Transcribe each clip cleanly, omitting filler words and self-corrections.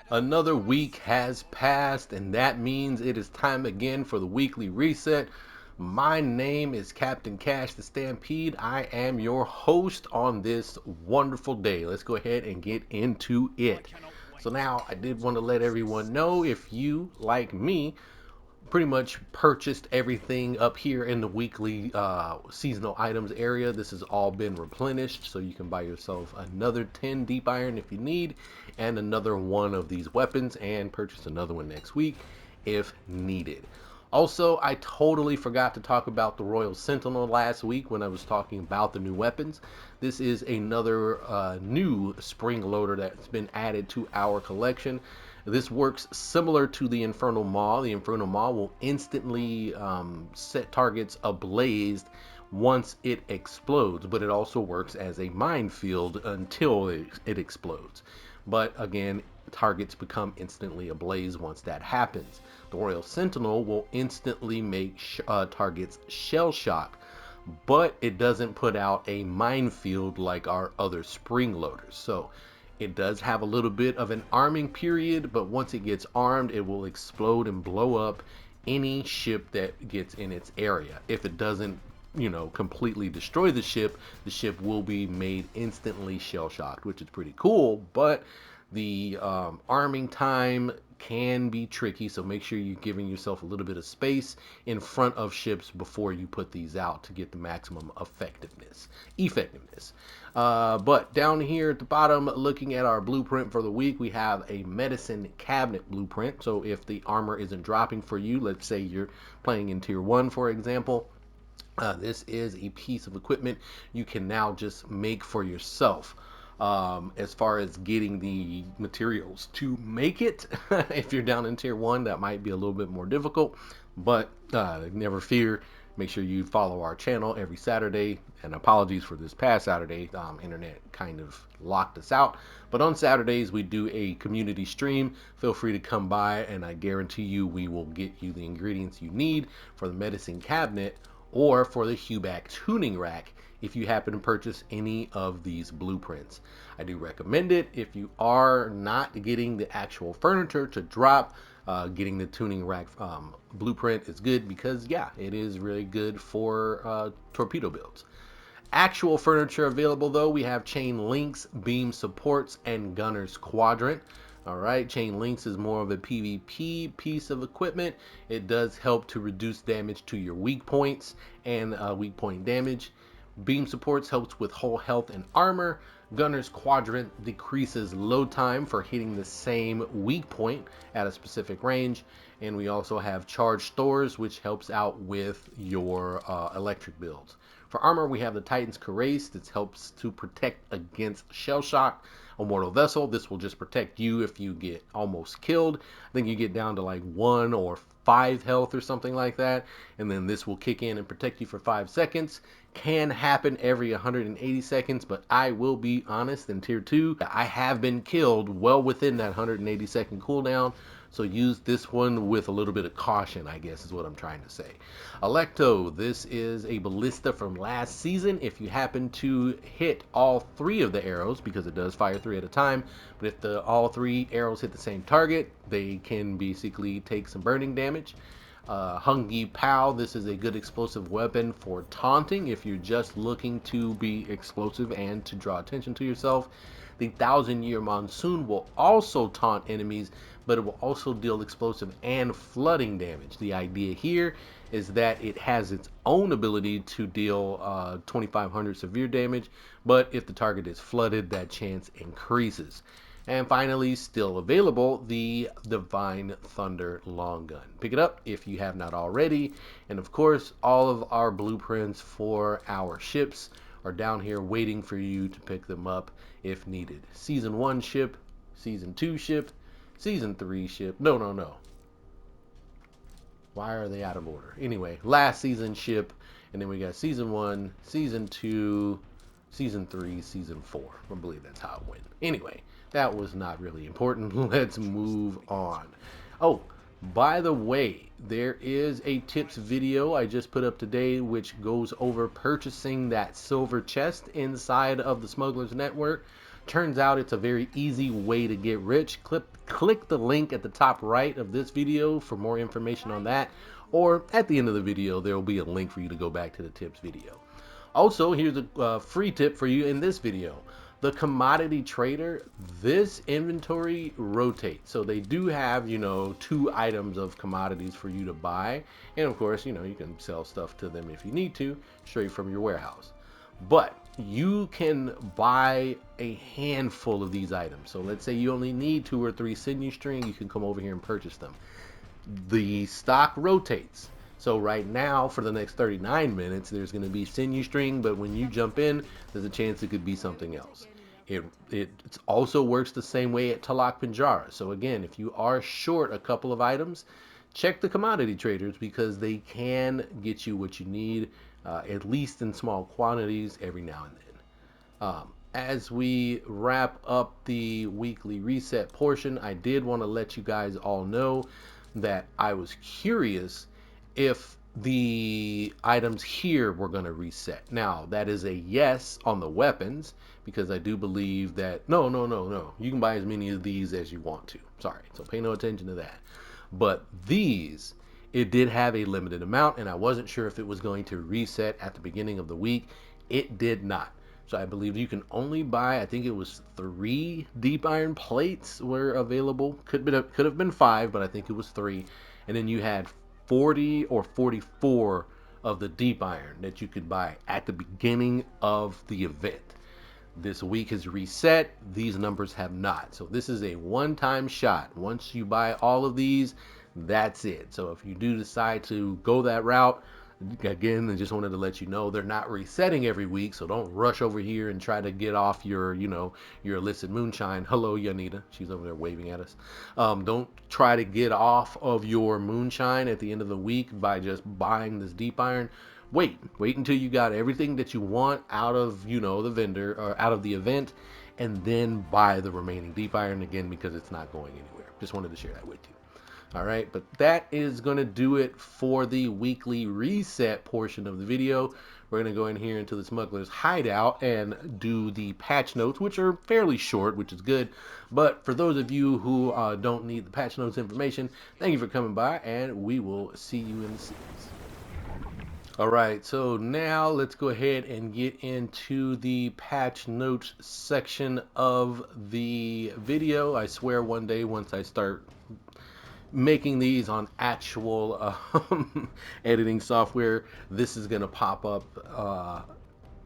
Another week has passed, and that means it is time again for the weekly reset. My name is Captain Cash the Stampede. I am your host on this wonderful day. Let's go ahead and get into it. So, now I did want to let everyone know, if you, like me, pretty much purchased everything up here in the weekly seasonal items area. This has all been replenished, so you can buy yourself another 10 deep iron if you need, and another one of these weapons, and purchase another one next week if needed. Also, I totally forgot to talk about the Royal Sentinel last week when I was talking about the new weapons. This is another new spring loader that's been added to our collection. This works similar to the Infernal Maw. The Infernal Maw will instantly set targets ablaze once it explodes, but it also works as a minefield until it explodes. But again, targets become instantly ablaze once that happens. The Royal Sentinel will instantly make targets shell shock, but it doesn't put out a minefield like our other spring loaders. So it does have a little bit of an arming period, but once it gets armed, it will explode and blow up any ship that gets in its area. If it doesn't, completely destroy the ship will be made instantly shell shocked, which is pretty cool. But the arming time can be tricky, so make sure you're giving yourself a little bit of space in front of ships before you put these out to get the maximum effectiveness. But down here at the bottom, looking at our blueprint for the week, we have a medicine cabinet blueprint. So if the armor isn't dropping for you, let's say you're playing in tier 1, for example, this is a piece of equipment you can now just make for yourself. As far as getting the materials to make it, if you're down in tier 1, that might be a little bit more difficult, but never fear. Make sure you follow our channel every Saturday, and apologies for this past Saturday. Internet kind of locked us out, but on Saturdays we do a community stream. Feel free to come by, and I guarantee you we will get you the ingredients you need for the medicine cabinet or for the Huback tuning rack if you happen to purchase any of these blueprints. I do recommend it if you are not getting the actual furniture to drop. Getting the tuning rack blueprint is good because, yeah, it is really good for torpedo builds. Actual furniture available, though, we have chain links, beam supports, and gunner's quadrant. Alright, chain links is more of a PvP piece of equipment. It does help to reduce damage to your weak points and weak point damage. Beam supports helps with whole health and armor. Gunner's quadrant decreases load time for hitting the same weak point at a specific range. And we also have charge stores, which helps out with your electric builds. For armor, we have the Titan's Cuirass that helps to protect against shell shock. A mortal vessel, this will just protect you if you get almost killed. I think you get down to like 1 or 5 health or something like that, and then this will kick in and protect you for 5 seconds. Can happen every 180 seconds, but I will be honest, in tier 2 I have been killed well within that 180 second cooldown, so use this one with a little bit of caution, I guess is what I'm trying to say. Electo, this is a ballista from last season. If you happen to hit all 3 of the arrows, because it does fire 3 at a time, but if all 3 arrows hit the same target, they can basically take some burning damage. Hungy Pow, this is a good explosive weapon for taunting if you're just looking to be explosive and to draw attention to yourself. The 1,000-Year Monsoon will also taunt enemies, but it will also deal explosive and flooding damage. The idea here is that it has its own ability to deal 2,500 severe damage, but if the target is flooded, that chance increases. And finally, still available, the Divine Thunder Long Gun. Pick it up if you have not already. And of course, all of our blueprints for our ships are down here waiting for you to pick them up if needed. Season 1 ship, Season 2 ship, Season 3 ship. No. Why are they out of order? Anyway, last season ship, and then we got Season 1, Season 2, Season 3, Season 4. I believe that's how it went. Anyway, that was not really important. Let's move on. Oh, by the way, there is a tips video I just put up today which goes over purchasing that silver chest inside of the Smuggler's Network. Turns out it's a very easy way to get rich. Click the link at the top right of this video for more information on that, or at the end of the video there will be a link for you to go back to the tips video. Also, here's a free tip for you in this video. The commodity trader, this inventory rotates. So they do have, 2 items of commodities for you to buy. And of course, you can sell stuff to them if you need to, straight from your warehouse. But you can buy a handful of these items. So let's say you only need 2 or 3 sinew string, you can come over here and purchase them. The stock rotates. So right now, for the next 39 minutes, there's going to be sinew string, but when you jump in, there's a chance it could be something else. It also works the same way at Talak Pinjara. So again, if you are short a couple of items, check the commodity traders because they can get you what you need, at least in small quantities every now and then. As we wrap up the weekly reset portion, I did want to let you guys all know that I was curious if the items here were going to reset. Now, that is a yes on the weapons, because I do believe that, no, you can buy as many of these as you want to. Sorry, so pay no attention to that. But these, it did have a limited amount, and I wasn't sure if it was going to reset at the beginning of the week. It did not. So I believe you can only buy, I think it was 3 deep iron plates were available. Could have been 5, but I think it was 3. And then you had 40 or 44 of the deep iron that you could buy at the beginning of the event. This week has reset. These numbers have not. So this is a one-time shot. Once you buy all of these, that's it. So if you do decide to go that route, again, I just wanted to let you know they're not resetting every week, so don't rush over here and try to get off your illicit moonshine. Hello, Yanita. She's over there waving at us. Don't try to get off of your moonshine at the end of the week by just buying this deep iron. Wait until you got everything that you want out of, the vendor or out of the event, and then buy the remaining deep iron again, because it's not going anywhere. Just wanted to share that with you. All right, but that is going to do it for the weekly reset portion of the video. We're going to go in here into the smuggler's hideout and do the patch notes, which are fairly short, which is good. But for those of you who don't need the patch notes information, thank you for coming by, and we will see you in the series. All right, so now let's go ahead and get into the patch notes section of the video. I swear one day, once I start making these on actual editing software, this is going to pop up.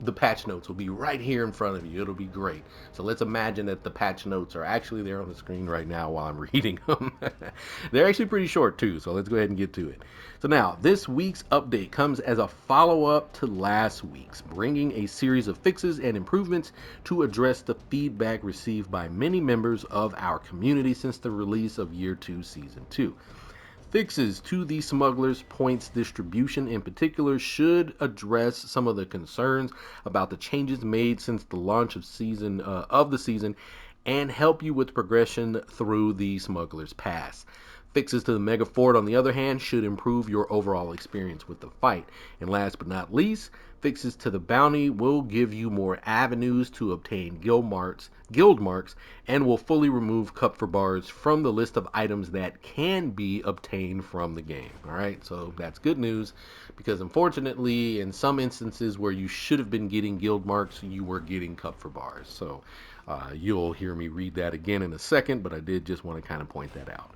The patch notes will be right here in front of you. It'll be great. So let's imagine that the patch notes are actually there on the screen right now while I'm reading them. They're actually pretty short too, so let's go ahead and get to it. So now, this week's update comes as a follow-up to last week's, bringing a series of fixes and improvements to address the feedback received by many members of our community since the release of Year 2 Season 2. Fixes to the smuggler's points distribution in particular should address some of the concerns about the changes made since the launch of the season and help you with progression through the smuggler's pass. Fixes to the mega fort, on the other hand, should improve your overall experience with the fight. And last but not least, fixes to the bounty will give you more avenues to obtain guild marks, and will fully remove Kupfer bars from the list of items that can be obtained from the game. Alright, so that's good news, because unfortunately, in some instances where you should have been getting guild marks, you were getting Kupfer bars. So you'll hear me read that again in a second, but I did just want to kind of point that out.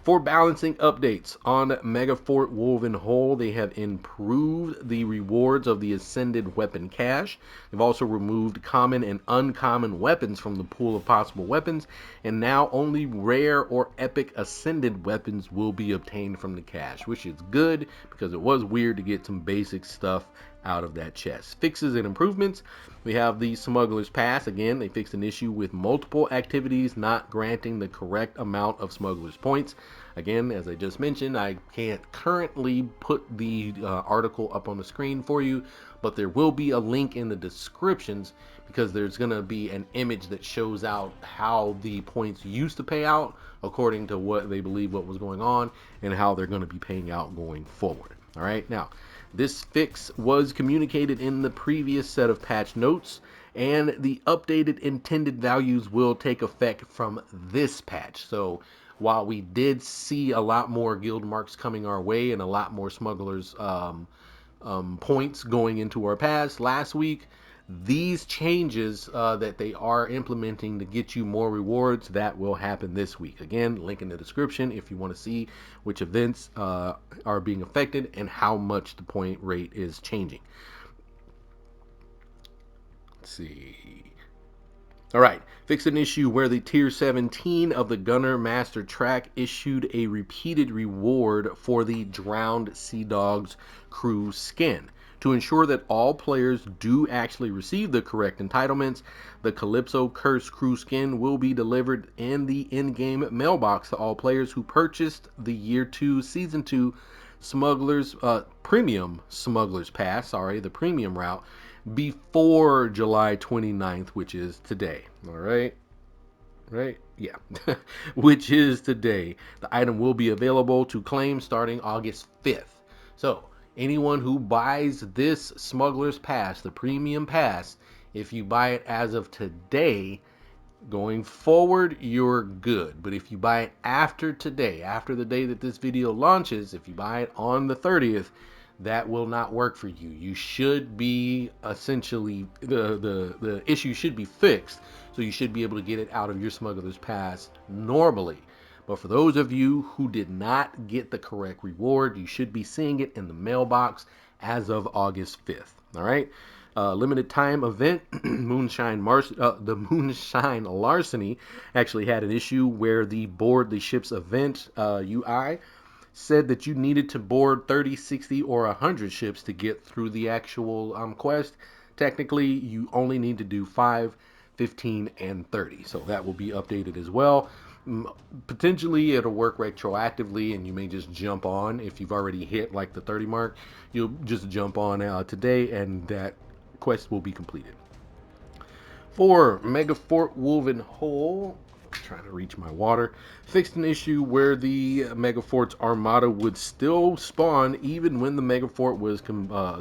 For balancing updates on Mega Fort Woven Hole, they have improved the rewards of the Ascended Weapon Cache. They've also removed common and uncommon weapons from the pool of possible weapons, and now only rare or epic Ascended weapons will be obtained from the cache, which is good because it was weird to get some basic stuff out of that chest. Fixes and improvements. We have the Smuggler's Pass. Again, they fixed an issue with multiple activities not granting the correct amount of Smuggler's points. Again, as I just mentioned, I can't currently put the article up on the screen for you, but there will be a link in the descriptions, because there's going to be an image that shows out how the points used to pay out according to what they believe what was going on and how they're going to be paying out going forward. All right, now this fix was communicated in the previous set of patch notes, And the updated intended values will take effect from this patch. So while we did see a lot more guild marks coming our way and a lot more smugglers points going into our pass last week, these changes that they are implementing to get you more rewards, that will happen this week. Again, link in the description if you want to see which events are being affected and how much the point rate is changing. Let's see. All right, fixed an issue where the tier 17 of the Gunner Master track issued a repeated reward for the Drowned Sea Dogs crew skin. To ensure that all players do actually receive the correct entitlements, the Calypso Curse crew skin will be delivered in the in-game mailbox to all players who purchased the Year 2 Season 2 Smugglers Premium Smugglers Pass, the premium route, before July 29th, which is today. All right. Right? Yeah. Which is today. The item will be available to claim starting August 5th. So, anyone who buys this Smuggler's Pass, the premium pass, if you buy it as of today, going forward, you're good. But if you buy it after today, after the day that this video launches, if you buy it on the 30th, that will not work for you. You should be essentially, the issue should be fixed, so you should be able to get it out of your Smuggler's Pass normally. But for those of you who did not get the correct reward, you should be seeing it in the mailbox as of August 5th. All right. Limited time event, the Moonshine Larceny actually had an issue where the board the ship's event UI said that you needed to board 30, 60, or 100 ships to get through the actual quest. Technically, you only need to do 5, 15, and 30. So that will be updated as well. Potentially, it'll work retroactively, and you may just jump on. If you've already hit like the 30 mark, you'll just jump on today, and that quest will be completed. For Mega Fort Woven Hole, trying to reach my water, fixed an issue where the Mega Fort's Armada would still spawn even when the Mega Fort was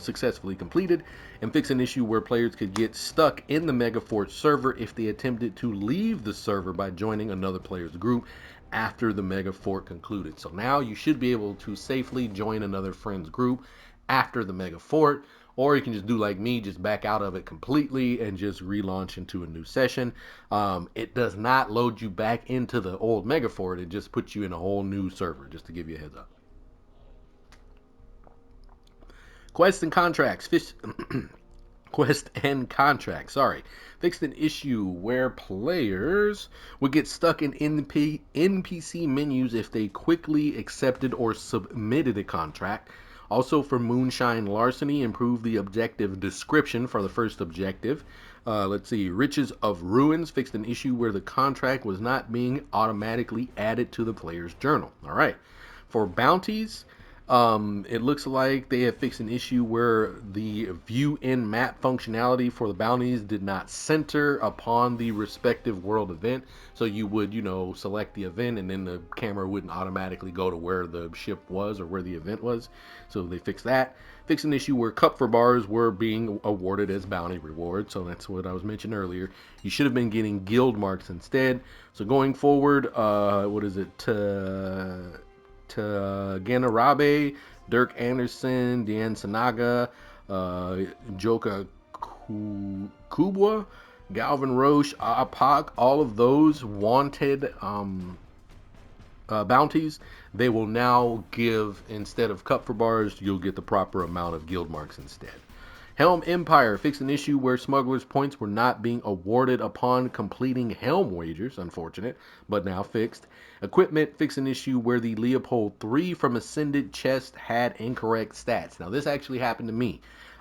successfully completed, and fixed an issue where players could get stuck in the Mega Fort server if they attempted to leave the server by joining another player's group after the Mega Fort concluded. So now you should be able to safely join another friend's group after the Mega Fort, or you can just do like me, just back out of it completely and just relaunch into a new session. It does not load you back into the old Megafort. It just puts you in a whole new server, just to give you a heads up. Quests and contracts. Quest and contract, fixed an issue where players would get stuck in NPC menus if they quickly accepted or submitted a contract. Also for Moonshine Larceny, improved the objective description for the first objective. Let's see, Riches of Ruins fixed an issue where the contract was not being automatically added to the player's journal. All right. For bounties, it looks like they have fixed an issue where the view in map functionality for the bounties did not center upon the respective world event. So you would, select the event and then the camera wouldn't automatically go to where the ship was or where the event was. So they fixed that. Fixed an issue where cup for bars were being awarded as bounty rewards. So that's what I was mentioning earlier. You should have been getting guild marks instead. So going forward, Ganarabe, Dirk Anderson, Deanne Sanaga, Joka Kubwa, Galvin Roche, Apak, all of those wanted bounties, they will now give, instead of cup for bars, you'll get the proper amount of guild marks instead. Helm Empire fixed an issue where smugglers' points were not being awarded upon completing Helm wagers, unfortunate, but now fixed. Equipment fixed an issue where the Leopold 3 from Ascended chest had incorrect stats. Now this actually happened to me.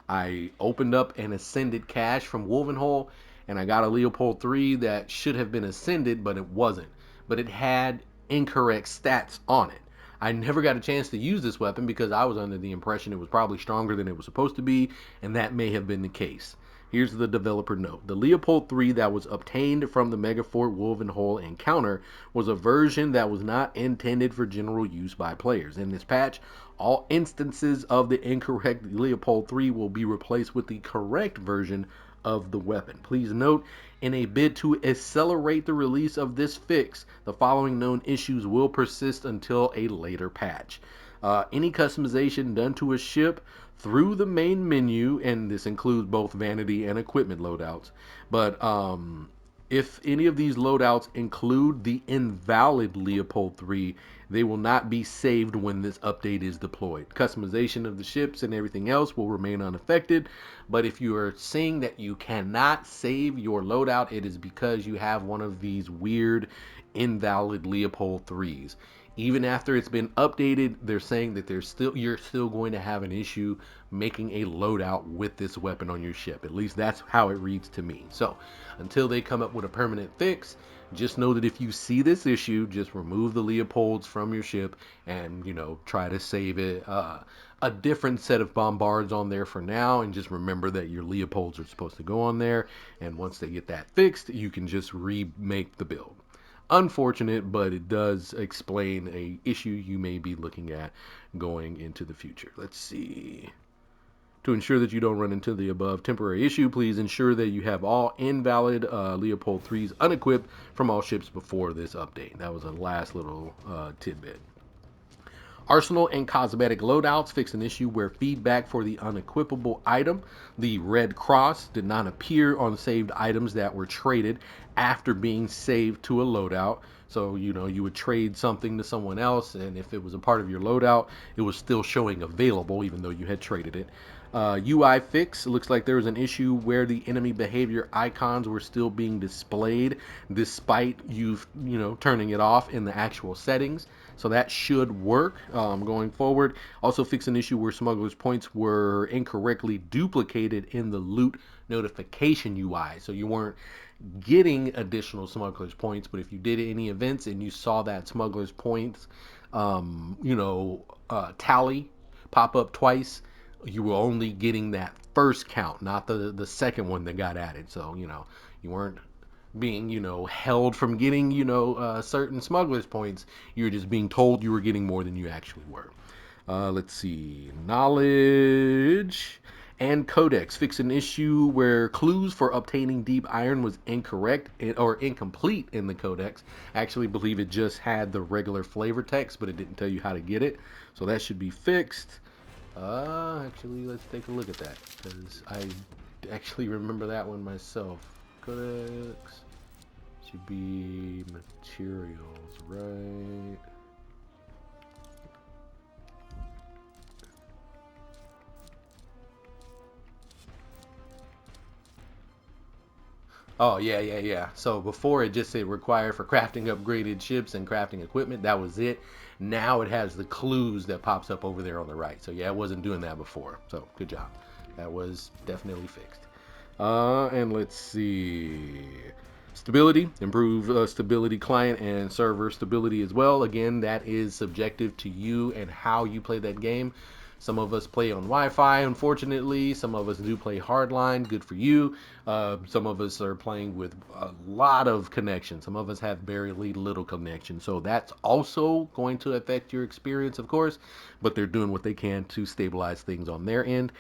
I opened up an Ascended cache from Wolvenhole, and I got a Leopold 3 that should have been Ascended, but it wasn't. But it had incorrect stats on it. I never got a chance to use this weapon because I was under the impression it was probably stronger than it was supposed to be, and that may have been the case. Here's the developer note. The Leopold 3 that was obtained from the Megafort Wolvenhole encounter was a version that was not intended for general use by players. In this patch, all instances of the incorrect Leopold 3 will be replaced with the correct version of the weapon. Please note, in a bid to accelerate the release of this fix, the following known issues will persist until a later patch. Any customization done to a ship through the main menu, and this includes both vanity and equipment loadouts, but if any of these loadouts include the invalid Leopold 3, they will not be saved when this update is deployed. Customization of the ships and everything else will remain unaffected, but if you are seeing that you cannot save your loadout, it is because you have one of these weird invalid Leopold 3s. Even after it's been updated, they're saying that you're still going to have an issue making a loadout with this weapon on your ship. At least that's how it reads to me. So until they come up with a permanent fix, just know that if you see this issue, just remove the Leopolds from your ship and, try to save it. A different set of bombards on there for now, and just remember that your Leopolds are supposed to go on there, and once they get that fixed, you can just remake the build. Unfortunate, but it does explain a issue you may be looking at going into the future. Let's see. To ensure that you don't run into the above temporary issue, please ensure that you have all invalid Leopold 3s unequipped from all ships before this update. That was a last little tidbit. Arsenal and cosmetic loadouts fix an issue where feedback for the unequipable item, the red cross, did not appear on saved items that were traded after being saved to a loadout. So, you would trade something to someone else, and if it was a part of your loadout, it was still showing available even though you had traded it. UI fix, it looks like there was an issue where the enemy behavior icons were still being displayed despite you turning it off in the actual settings. So that should work going forward. Also fix an issue where smugglers points were incorrectly duplicated in the loot notification UI. So you weren't getting additional smugglers points, but if you did any events and you saw that smugglers points tally pop up twice, you were only getting that first count, not the second one that got added. So you weren't being held from getting certain smugglers points. You were just being told you were getting more than you actually were. Let's see. Knowledge and codex fix an issue where clues for obtaining deep iron was incorrect or incomplete in the codex. I actually believe it just had the regular flavor text, but it didn't tell you how to get it. So that should be fixed. Actually, let's take a look at that, because I actually remember that one myself. Codex should be materials, right? Oh, yeah. So before it just said required for crafting upgraded ships and crafting equipment. That was it. Now it has the clues that pops up over there on the right. So yeah, it wasn't doing that before. So good job. That was definitely fixed. And let's see. Stability, improve stability, client and server stability as well. Again, that is subjective to you and how you play that game. Some of us play on Wi-Fi, unfortunately. Some of us do play hardline. Good for you. Some of us are playing with a lot of connection. Some of us have very little connection. So that's also going to affect your experience, of course. But they're doing what they can to stabilize things on their end.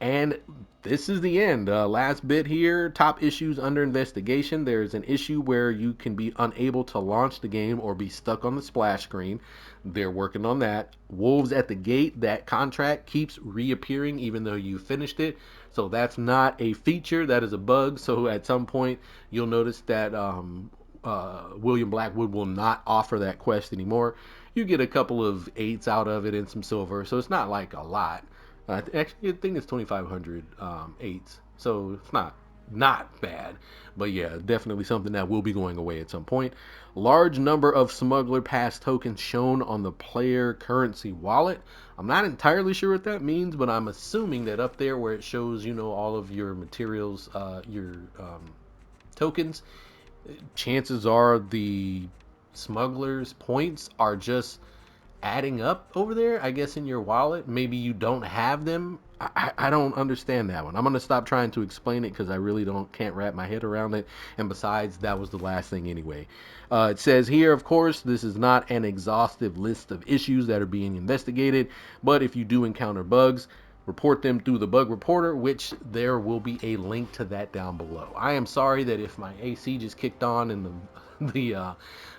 And this is the end. Last bit here. Top issues under investigation. There's an issue where you can be unable to launch the game or be stuck on the splash screen. They're working on that. Wolves at the Gate, that contract keeps reappearing even though you finished it. So that's not a feature, that is a bug. So at some point you'll notice that William Blackwood will not offer that quest anymore. You get a couple of 8s out of it and some silver, so it's not like a lot. Actually, I think it's 2,500 8s, so it's not bad. But yeah, definitely something that will be going away at some point. Large number of smuggler pass tokens shown on the player currency wallet. I'm not entirely sure what that means, but I'm assuming that up there where it shows all of your materials, your tokens, chances are the smugglers points are just adding up over there, I guess, in your wallet. Maybe you don't have them. I don't understand that one. I'm going to stop trying to explain it because I really can't wrap my head around it. And besides, that was the last thing anyway. It says here, of course, this is not an exhaustive list of issues that are being investigated, but if you do encounter bugs, report them through the bug reporter, which there will be a link to that down below. I am sorry that if my AC just kicked on and the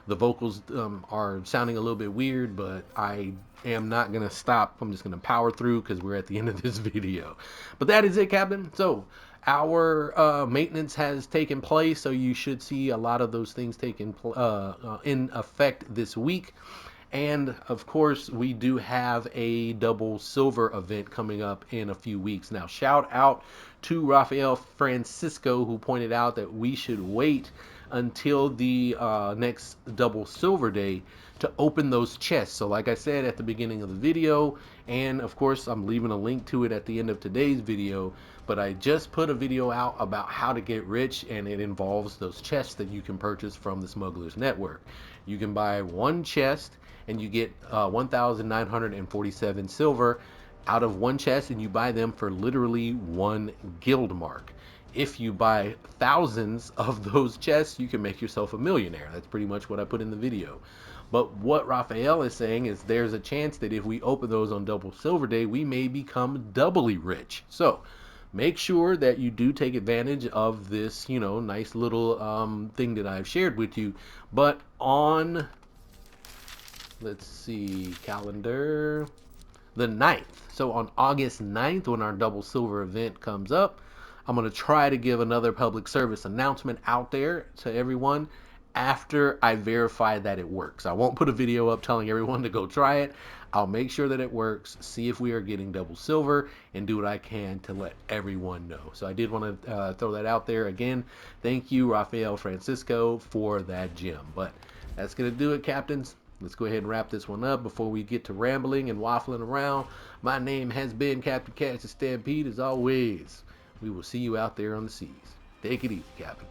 vocals are sounding a little bit weird, but I am not gonna stop. I'm just gonna power through because we're at the end of this video. But that is it, Captain. So our maintenance has taken place, so you should see a lot of those things taking in effect this week. And of course, we do have a double silver event coming up in a few weeks. Now, shout out to Rafael Francisco, who pointed out that we should wait until the next double silver day to open those chests. So like I said at the beginning of the video, and of course I'm leaving a link to it at the end of today's video, but I just put a video out about how to get rich, and it involves those chests that you can purchase from the Smugglers Network. You can buy one chest and you get 1,947 silver out of one chest, and you buy them for literally one guild mark. If you buy thousands of those chests, you can make yourself a millionaire. That's pretty much what I put in the video. But what Raphael is saying is there's a chance that if we open those on double silver day, we may become doubly rich. So make sure that you do take advantage of this, nice little thing that I've shared with you. But on, let's see, calendar, the 9th. So on August 9th, when our double silver event comes up, I'm going to try to give another public service announcement out there to everyone after I verify that it works. I won't put a video up telling everyone to go try it. I'll make sure that it works, see if we are getting double silver, and do what I can to let everyone know. So I did want to throw that out there again. Thank you, Rafael Francisco, for that gem. But that's going to do it, Captains. Let's go ahead and wrap this one up before we get to rambling and waffling around. My name has been Captain Cash the Stampede. As always, we will see you out there on the seas. Take it easy, Captain.